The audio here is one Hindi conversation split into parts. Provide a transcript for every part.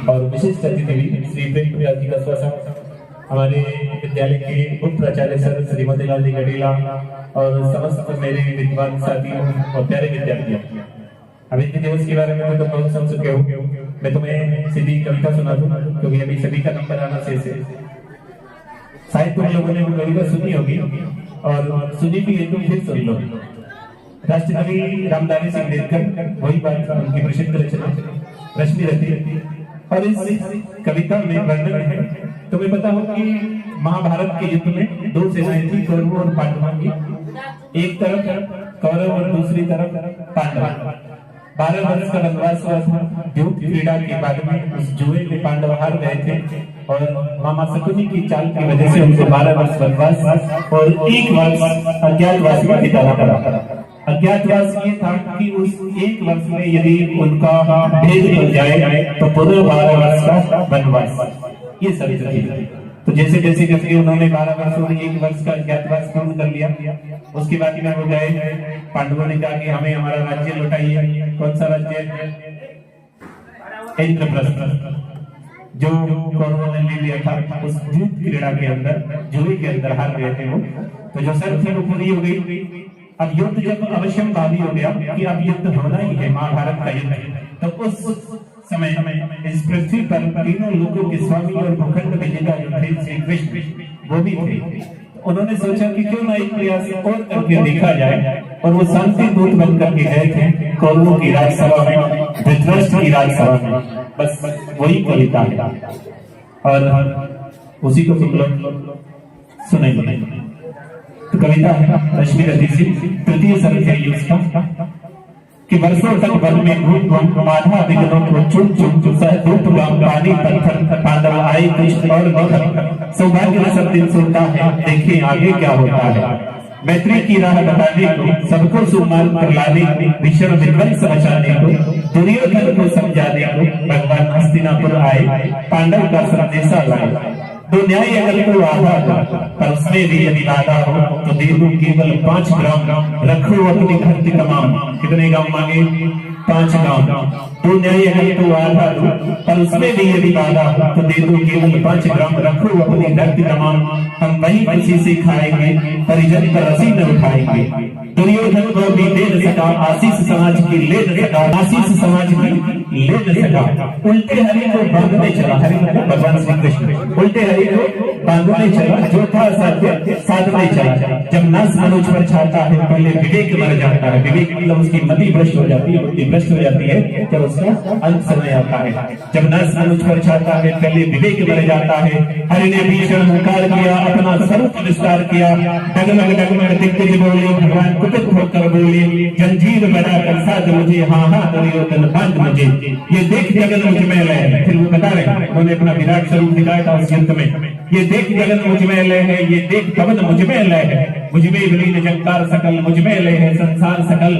और विशिष्ट अतिथि श्री प्रेम प्रयास जी का स्वतः हमारे विद्यालय के उप प्राचार्य सर श्रीमती लाल जी गडीला और समस्त मेरे विद्वान साथियों और प्यारे विद्यार्थियों, अभी दिवस के बारे में मैं तो बहुत समझ चुके हूँ। मैं तुम्हें सीधी कविता सुना दूं क्योंकि अभी सभी का नंबर आना शेष है। शायद तुम लोगों ने वो कविता सुनी होगी और सुनी भी है तो फिर सुन लो। राष्ट्रकवि रामधारी सिंह दिनकर वही बात उनकी प्रसिद्ध रचना रश्मि रति, और इस कविता में वर्णन है। तुम्हें पता हो कि महाभारत के युद्ध में दो सेनाएं थी, कौरवों और पांडवों की। एक तरफ कौरव और दूसरी तरफ पांडव। 12 वर्ष का वनवास हुआ था। युद्ध क्रीड़ा के बाद में उस जुए में पांडव हार गए थे और मामा शकुनी की चाल की वजह से उनको 12 वर्ष वनवास और 1 वर्ष अज्ञातवास में बिताना पड़ा। अज्ञातवास ये था कि उस 1 वर्ष में यदि उनका भेद बन जाए तो पूरे 12 वर्ष का वनवास, ये सभी थी। तो जैसे जैसे जैसे उन्होंने 12 वर्ष और 1 वर्ष का अज्ञातवास पूर्ण कर लिया, उसके बाद में हो गए पांडवों ने कहा कि हमें हमारा राज्य लौटाइए। कौन सा राज्य? इंद्रप्रस्थ, जो कौरवों ने ले लिया था उस युद्ध क्रीड़ा के अंदर, जुए के अंदर हार गए थे वो। तो जो शर्त थी वो पूरी हो गई। अब युद्ध जब अवश्यम भावी हो गया कि अब युद्ध होना ही है, महाभारत का युद्ध, तो उस समय इस पृथ्वी पर तीनों लोगों के स्वामी और भूखंड विजेता जो थे श्री कृष्ण, वो भी थे। उन्होंने सोचा कि क्यों ना एक प्रयास और करके देखा जाए, और वो शांति दूत बनकर के गए थे कौरवों की राजसभा में, धृतराष्ट्र की राजसभा में। बस वही कविता है और उसी को तुम लोग सुनेंगे। तो कविता है रश्मि रति से, तृतीय सर्ग है उसका कि वर्षों तक वन में घूम घूम बाधा विघ्नों को चुन चुन सहधूप गाम पानी पत्थर पांडव आए कुछ और निखर। सौभाग्य सब दिन सुनता है, देखें आगे क्या होता है। मैत्री की राह बताने को, सबको सुमार्ग पर लाने को, भीषण विध्वंस बचाने को, दुर्योधन को समझाने को भगवान हस्तिनापुर आए, पांडव का संदेशा लाए। तो न्याय अगर तो आधा हो पर उसमें भी यदि आधा हो तो दे दो केवल 5 ग्राम, रखो अपनी धरती तमाम। कितने गांव मांगे? 5 गांव। तो न्याय अगर तो आधा हो पर उसमें भी यदि आधा हो तो दे दो केवल 5 ग्राम, रखो अपनी धरती तमाम। हम वही खुशी से खाएंगे, परिजन पर रसी न उठाएंगे। दुर्योधन को भी दे न सका, आशीष समाज की ले न सका, आशीष समाज की ले न सका। उल्टे हरि को बांधने चला, हरि मतलब भगवान श्री कृष्ण, उल्टे हरि को बांधने चला, जो था सत्य साधने चला। जब नाश मनुष्य पर छाता है पहले विवेक मर जाता है। विवेक मतलब उसकी मति भ्रष्ट हो जाती है, बुद्धि भ्रष्ट हो जाती है जब उसका अंत समय आता है। जब नाश मनुष्य पर छाता है पहले विवेक मर जाता है। हरि ने भीषण हुंकार किया, अपना स्वरूप विस्तार किया, डगमग डगमग दिग्गज बोले, भगवान कुपित होकर बोले, जंजीर बना कर साध मुझे, हाँ हाँ दुर्योधन बांध मुझे। ये देख जगन मुझ में लय, फिर वो बता रहे उन्होंने अपना विराट स्वरूप दिखाया था उस युद्ध में। ये देख जगन मुझ में लय है, ये देख पवन मुझ में लय है, मुझ में विलीन जंकार सकल, मुझ में लय है संसार सकल।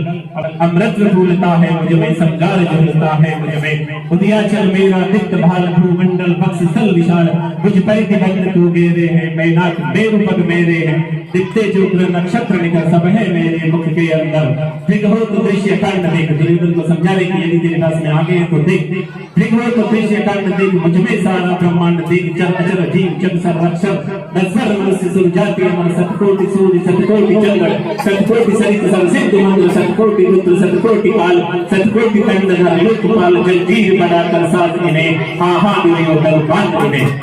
अमृत फूलता है मुझ में, संगार झूलता है मुझ में। उदयाचल मेरा नित्य भाल, भूमंडल बक्स स्थल विशाल, मुझ परिधि भक्त तू गेरे है, मैं नाक मेरु पग मेरे है। दिखते जो नक्षत्र निकल सब है मेरे मुख के अंदर। दिख हो तो दृश्य कांड देख, दुर्योधन को समझाने की यदि तेरे पास में आगे तो देख। दिख हो तो दृश्य कांड देख, मुझ में सारा ब्रह्मांड देख। चल अचर जीव जग संरक्षण, नस्वर मनुष्य सुर जाति अमर, सतकोटि सूर्य सतकोटि चंद्र, सतकोटि सरित संसिद्ध मंत्र, सतकोटि रुद्र सतकोटि काल, सतकोटि कंडधर लोकपाल। जंजीर बनाकर साथ इन्हें, हाँ हाँ दुर्योधन बांध इन्हें।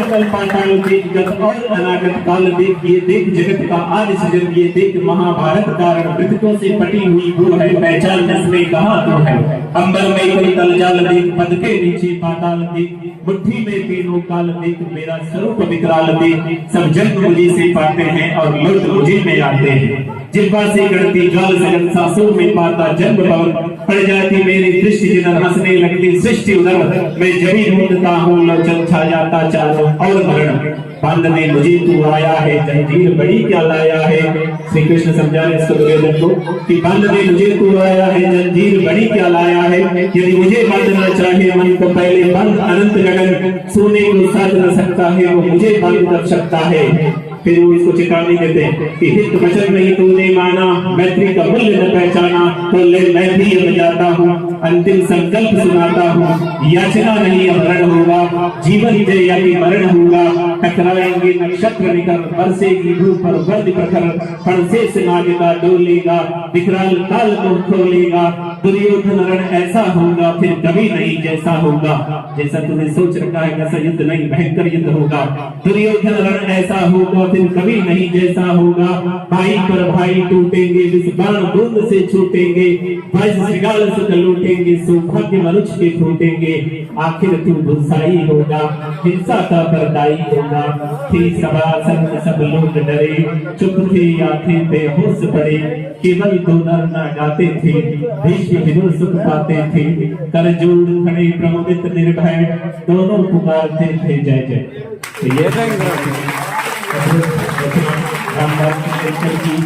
कल पाताल देख, गत और अनागत काल देख। ये देख जगत का आदि सृजन, ये देख महाभारत कारण मृतकों से पटी हुई वो है, पहचान जिसमें कहा तो है। अंबर में कोई तल जाल देख, पद के नीचे पाताल देख, मुट्ठी में तीनों काल देख। मेरा स्वरूप विकराल देख, सब जन्म मुझे से पाते हैं और लौट मुझे में आते हैं। जिह्वा से गढ़ती ज्वाल सगन, सांसों में पाता जन्म पवन। पड़ जाती मेरी दृष्टि जिधर, हंसने लगती सृष्टि उधर। मैं जभी ढूंढता हूँ लोचन, छा जाता चारों और मरण। बांधने मुझे तू आया है, जंजीर बड़ी क्या लाया है। श्री कृष्ण समझा रहे इसको दुर्योधन को कि बांधने मुझे तू आया है, जंजीर बड़ी क्या लाया है। यदि मुझे बांधना चाहे मन को पहले बंध अनंत गगन, सोने को साध न सकता है वो मुझे बांध रख सकता है। फिर वो इसको चेतावनी देते कि हित वचन नहीं तूने माना, मैत्री का मूल्य न पहचाना, तो ले मैं भी अब जाता हूँ। अंतिम संकल्प सुनाता हूँ। याचना नहीं अब रण होगा, जीवन जय या कि मरण होगा। टकराएंगे नक्षत्र निकर, बरसेगी धूप पर वर्द प्रखर, फणसेस नागिका डोलेगा, विकराल काल को खोलेगा। दुर्योधन रण ऐसा होगा फिर कभी नहीं जैसा होगा, जैसा तूने सोच रखा है वैसा युद्ध नहीं, भयंकर युद्ध होगा। दुर्योधन रण ऐसा होगा फिर कभी नहीं जैसा होगा। भाई पर भाई टूटेंगे, विष बाण बूंद से छूटेंगे, भय श्रृंगार सुख लूटेंगे, सौभाग्य मनुष्य के फूटेंगे। आखिर तू भूसाई होगा, हिंसा का परदाई होगा। थी सभासन में सब लोग डरे, चुप थे आंखें बेहोश पड़े, केवल दो नर ना गाते थे, भीष्म विदुर सुख पाते थे। कर जोड़ खड़े प्रमुदित निर्भय, दोनों पुकारते थे जय जय। तो ये रामदास की